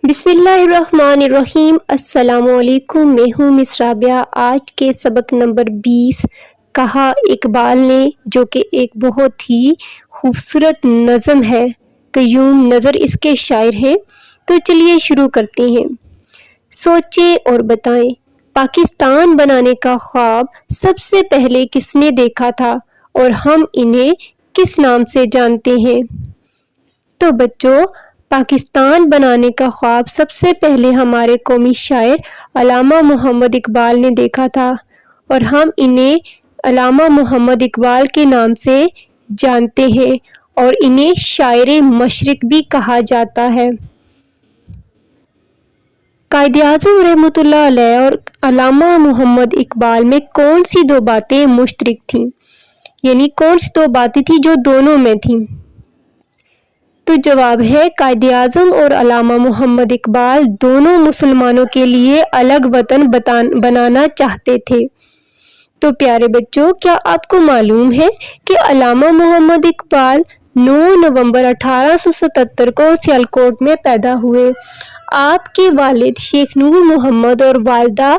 بسم اللہ الرحمن الرحیم۔ السلام علیکم، میں ہوں مس رابعہ۔ آج کے سبق نمبر 20 کہا اقبال نے، جو کہ ایک بہت ہی خوبصورت نظم ہے۔ قیوم نظر اس کے شاعر ہیں، تو چلیے شروع کرتے ہیں۔ سوچیں اور بتائیں، پاکستان بنانے کا خواب سب سے پہلے کس نے دیکھا تھا اور ہم انہیں کس نام سے جانتے ہیں؟ تو بچوں، پاکستان بنانے کا خواب سب سے پہلے ہمارے قومی شاعر علامہ محمد اقبال نے دیکھا تھا، اور ہم انہیں علامہ محمد اقبال کے نام سے جانتے ہیں اور انہیں شاعر مشرق بھی کہا جاتا ہے۔ قائد اعظم رحمۃ اللہ علیہ اور علامہ محمد اقبال میں کون سی دو باتیں مشترک تھیں؟ یعنی کون سی دو باتیں تھیں جو دونوں میں تھیں؟ تو جواب ہے، قائد اعظم اور علامہ محمد اقبال دونوں مسلمانوں کے لیے الگ وطن بنانا چاہتے تھے۔ تو پیارے بچوں، کیا آپ کو معلوم ہے کہ علامہ محمد اقبال 9 نومبر 1877 کو سیالکوٹ میں پیدا ہوئے۔ آپ کے والد شیخ نور محمد اور والدہ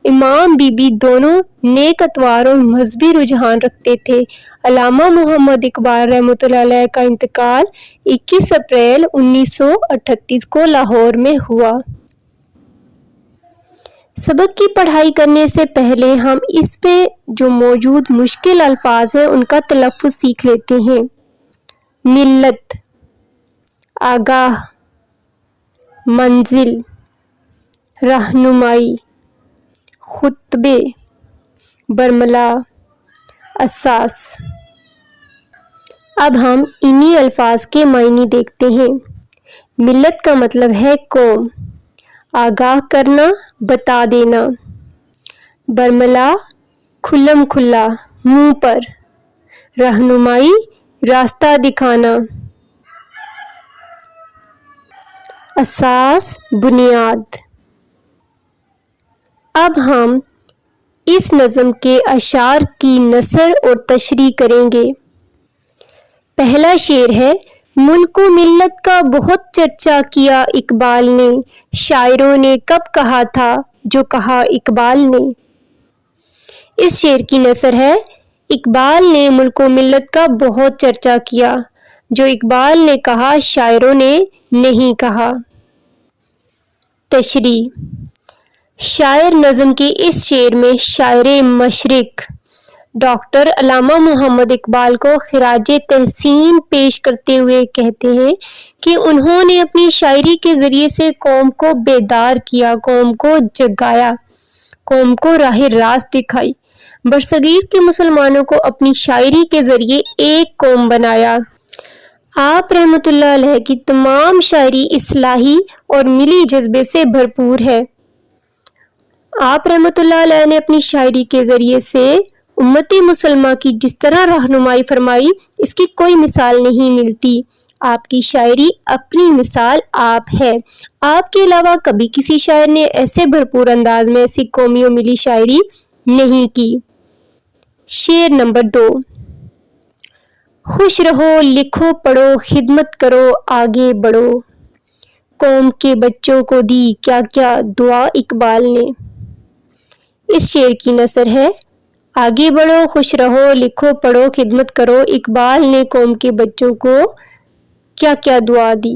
امام بی بی دونوں نیک اطوار اور مذہبی رجحان رکھتے تھے۔ علامہ محمد اقبال رحمۃ اللہ علیہ کا انتقال 21 اپریل 1938 کو لاہور میں ہوا۔ سبق کی پڑھائی کرنے سے پہلے ہم اس پہ جو موجود مشکل الفاظ ہیں ان کا تلفظ سیکھ لیتے ہیں۔ ملت، آگاہ، منزل، رہنمائی، خطبے، برملا، اساس۔ اب ہم انہی الفاظ کے معنی دیکھتے ہیں۔ ملت کا مطلب ہے قوم، آگاہ کرنا، بتا دینا۔ برملا، کھلم کھلا، منہ پر۔ رہنمائی، راستہ دکھانا۔ اساس، بنیاد۔ اب ہم اس نظم کے اشعار کی نثر اور تشریح کریں گے۔ پہلا شعر ہے، ملک و ملت کا بہت چرچا کیا اقبال نے، شاعروں نے کب کہا تھا جو کہا اقبال نے۔ اس شعر کی نثر ہے، اقبال نے ملک و ملت کا بہت چرچا کیا، جو اقبال نے کہا شاعروں نے نہیں کہا۔ تشریح۔ شاعر نظم کے اس شعر میں شاعر مشرق ڈاکٹر علامہ محمد اقبال کو خراج تحسین پیش کرتے ہوئے کہتے ہیں کہ انہوں نے اپنی شاعری کے ذریعے سے قوم کو بیدار کیا، قوم کو جگایا، قوم کو راہ راست دکھائی، برصغیر کے مسلمانوں کو اپنی شاعری کے ذریعے ایک قوم بنایا۔ آپ رحمۃ اللہ علیہ کی تمام شاعری اصلاحی اور ملی جذبے سے بھرپور ہے۔ آپ رحمۃ اللہ علیہ نے اپنی شاعری کے ذریعے سے امت مسلمہ کی جس طرح رہنمائی فرمائی، اس کی کوئی مثال نہیں ملتی۔ آپ کی شاعری اپنی مثال آپ ہے۔ آپ کے علاوہ کبھی کسی شاعر نے ایسے بھرپور انداز میں ایسی قومی و ملی شاعری نہیں کی۔ شعر نمبر 2۔ خوش رہو، لکھو پڑھو، خدمت کرو، آگے بڑھو، قوم کے بچوں کو دی کیا کیا دعا اقبال نے۔ اس شعر کی نثر ہے، آگے بڑھو، خوش رہو، لکھو پڑھو، خدمت کرو، اقبال نے قوم کے بچوں کو کیا کیا دعا دی۔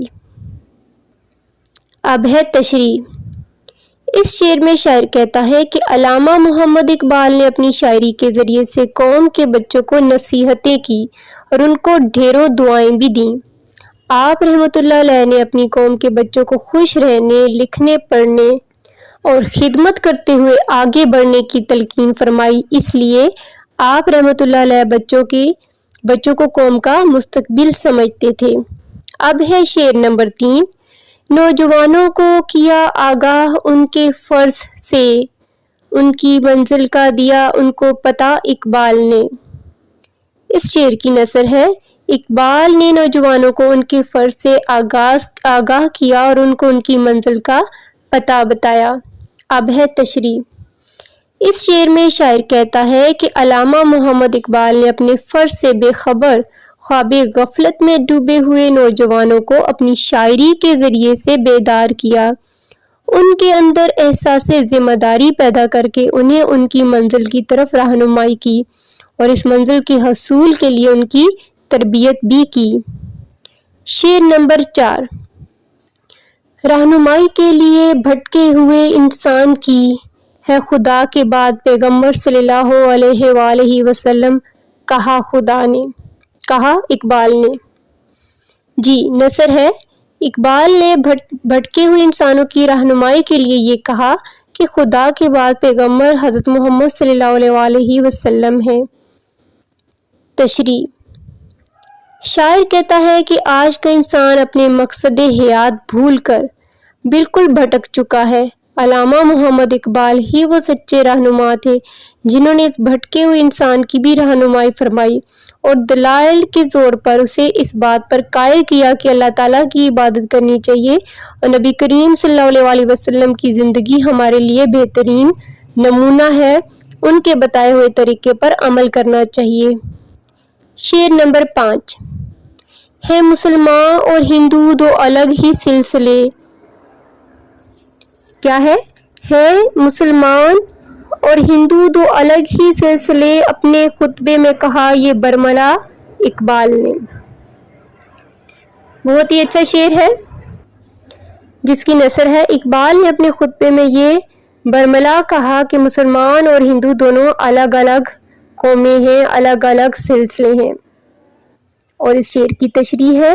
اب ہے تشریح۔ اس شعر میں شاعر کہتا ہے کہ علامہ محمد اقبال نے اپنی شاعری کے ذریعے سے قوم کے بچوں کو نصیحتیں کی اور ان کو ڈھیروں دعائیں بھی دیں۔ آپ رحمۃ اللہ علیہ نے اپنی قوم کے بچوں کو خوش رہنے، لکھنے پڑھنے اور خدمت کرتے ہوئے آگے بڑھنے کی تلقین فرمائی، اس لیے آپ رحمۃ اللہ علیہ بچوں کو قوم کا مستقبل سمجھتے تھے۔ اب ہے شعر نمبر 3۔ نوجوانوں کو کیا آگاہ ان کے فرض سے، ان کی منزل کا دیا ان کو پتہ اقبال نے۔ اس شعر کی نثر ہے، اقبال نے نوجوانوں کو ان کے فرض سے آگاہ کیا اور ان کو ان کی منزل کا پتہ بتایا۔ اب ہے تشریح۔ اس شعر میں شاعر کہتا ہے کہ علامہ محمد اقبال نے اپنے فرض سے بے خبر خواب غفلت میں ڈوبے ہوئے نوجوانوں کو اپنی شاعری کے ذریعے سے بیدار کیا، ان کے اندر احساس ذمہ داری پیدا کر کے انہیں ان کی منزل کی طرف رہنمائی کی اور اس منزل کے حصول کے لیے ان کی تربیت بھی کی۔ شعر نمبر 4۔ رہنمائی کے لیے بھٹکے ہوئے انسان کی ہے خدا کے بعد پیغمبر صلی اللہ علیہ وآلہ وسلم، کہا اقبال نے۔ جی نثر ہے، اقبال نے بھٹکے ہوئے انسانوں کی رہنمائی کے لیے یہ کہا کہ خدا کے بعد پیغمبر حضرت محمد صلی اللہ علیہ وسلم ہیں۔ تشریح۔ شاعر کہتا ہے کہ آج کا انسان اپنے مقصد حیات بھول کر بالکل بھٹک چکا ہے۔ علامہ محمد اقبال ہی وہ سچے رہنما تھے جنہوں نے اس بھٹکے ہوئے انسان کی بھی رہنمائی فرمائی اور دلائل کے زور پر اسے اس بات پر قائل کیا کہ اللہ تعالیٰ کی عبادت کرنی چاہیے اور نبی کریم صلی اللہ علیہ وسلم کی زندگی ہمارے لیے بہترین نمونہ ہے، ان کے بتائے ہوئے طریقے پر عمل کرنا چاہیے۔ شعر نمبر 5۔ ہے مسلمان اور ہندو دو الگ ہی سلسلے۔ کیا ہے مسلمان اور ہندو دو الگ ہی سلسلے، اپنے خطبے میں کہا یہ برملا اقبال نے۔ بہت ہی اچھا شعر ہے جس کی نثر ہے، اقبال نے اپنے خطبے میں یہ برملا کہا کہ مسلمان اور ہندو دونوں الگ الگ قومیں ہیں، الگ الگ سلسلے ہیں۔ اور اس شعر کی تشریح ہے،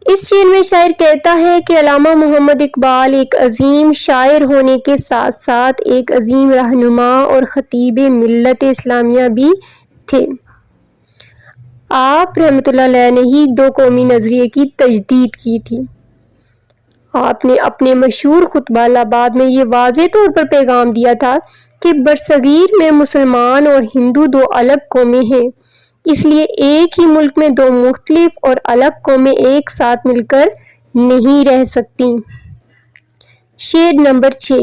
اس شعر میں شاعر کہتا ہے کہ علامہ محمد اقبال ایک عظیم شاعر ہونے کے ساتھ ساتھ ایک عظیم رہنما اور خطیب ملت اسلامیہ بھی تھے۔ آپ رحمۃ اللہ علیہ نے ہی دو قومی نظریے کی تجدید کی تھی۔ آپ نے اپنے مشہور خطبہ الہ آباد میں یہ واضح طور پر پیغام دیا تھا کہ برصغیر میں مسلمان اور ہندو دو الگ قومیں ہیں، اس لیے ایک ہی ملک میں دو مختلف اور الگ قومیں ایک ساتھ مل کر نہیں رہ سکتی۔ شعر نمبر 6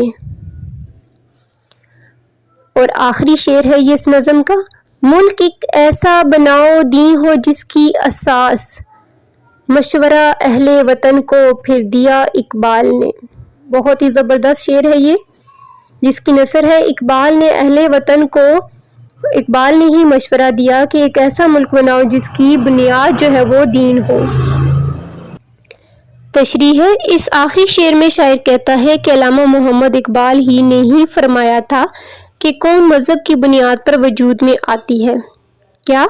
اور آخری شعر ہے یہ اس نظم کا، ملک ایک ایسا بناؤ دین ہو جس کی اساس، مشورہ اہل وطن کو پھر دیا اقبال نے۔ بہت ہی زبردست شعر ہے یہ جس کی نثر ہے، اقبال نے ہی مشورہ دیا کہ ایک ایسا ملک بناؤ جس کی بنیاد جو ہے وہ دین ہو۔ تشریح ہے، اس آخری شعر میں شاعر کہتا ہے کہ علامہ محمد اقبال ہی نے ہی فرمایا تھا کہ قوم مذہب کی بنیاد پر وجود میں آتی ہے۔ کیا؟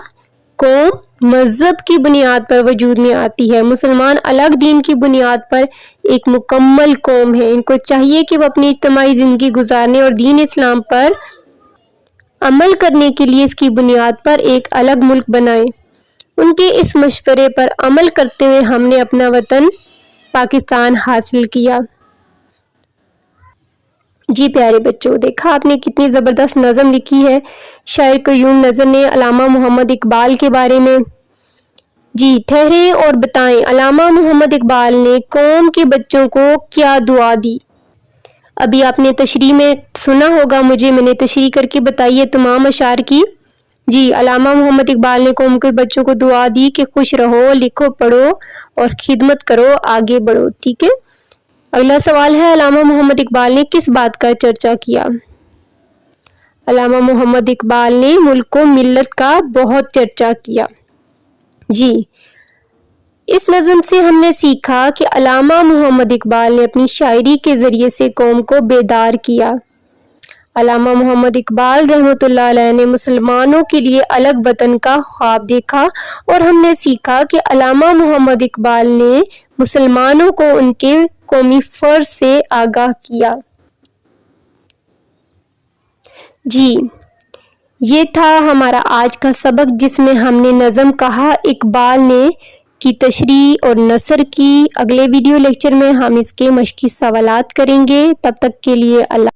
قوم مذہب کی بنیاد پر وجود میں آتی ہے۔ مسلمان الگ دین کی بنیاد پر ایک مکمل قوم ہے، ان کو چاہیے کہ وہ اپنی اجتماعی زندگی گزارنے اور دین اسلام پر عمل کرنے کے لیے اس کی بنیاد پر ایک الگ ملک بنائیں۔ ان کے اس مشورے پر عمل کرتے ہوئے ہم نے اپنا وطن پاکستان حاصل کیا۔ جی پیارے بچوں، دیکھا آپ نے کتنی زبردست نظم لکھی ہے شاعر قیوم نظر نے علامہ محمد اقبال کے بارے میں۔ جی ٹھہریں اور بتائیں، علامہ محمد اقبال نے قوم کے بچوں کو کیا دعا دی؟ ابھی آپ نے تشریح میں سنا ہوگا، میں نے تشریح کر کے بتائی ہے تمام اشعار کی۔ جی علامہ محمد اقبال نے قوم کے بچوں کو دعا دی کہ خوش رہو، لکھو پڑھو اور خدمت کرو، آگے بڑھو۔ ٹھیک ہے، اگلا سوال ہے، علامہ محمد اقبال نے کس بات کا چرچا کیا؟ علامہ محمد اقبال نے ملک و ملت کا بہت چرچا کیا۔ جی اس نظم سے ہم نے سیکھا کہ علامہ محمد اقبال نے اپنی شاعری کے ذریعے سے قوم کو بیدار کیا۔ علامہ محمد اقبال رحمۃ اللہ علیہ نے مسلمانوں کے لیے الگ وطن کا خواب دیکھا، اور ہم نے سیکھا کہ علامہ محمد اقبال نے مسلمانوں کو ان کے قومی فرض سے آگاہ کیا۔ جی یہ تھا ہمارا آج کا سبق جس میں ہم نے نظم کہا اقبال نے کی تشریح اور نثر کی۔ اگلے ویڈیو لیکچر میں ہم اس کے مشقی سوالات کریں گے۔ تب تک کے لیے اللہ۔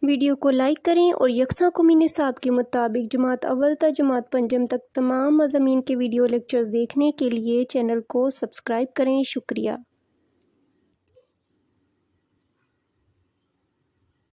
ویڈیو کو لائک کریں اور یکساں قومی نصاب کے مطابق جماعت اول تا جماعت پنجم تک تمام مضامین کے ویڈیو لیکچر دیکھنے کے لیے چینل کو سبسکرائب کریں۔ شکریہ۔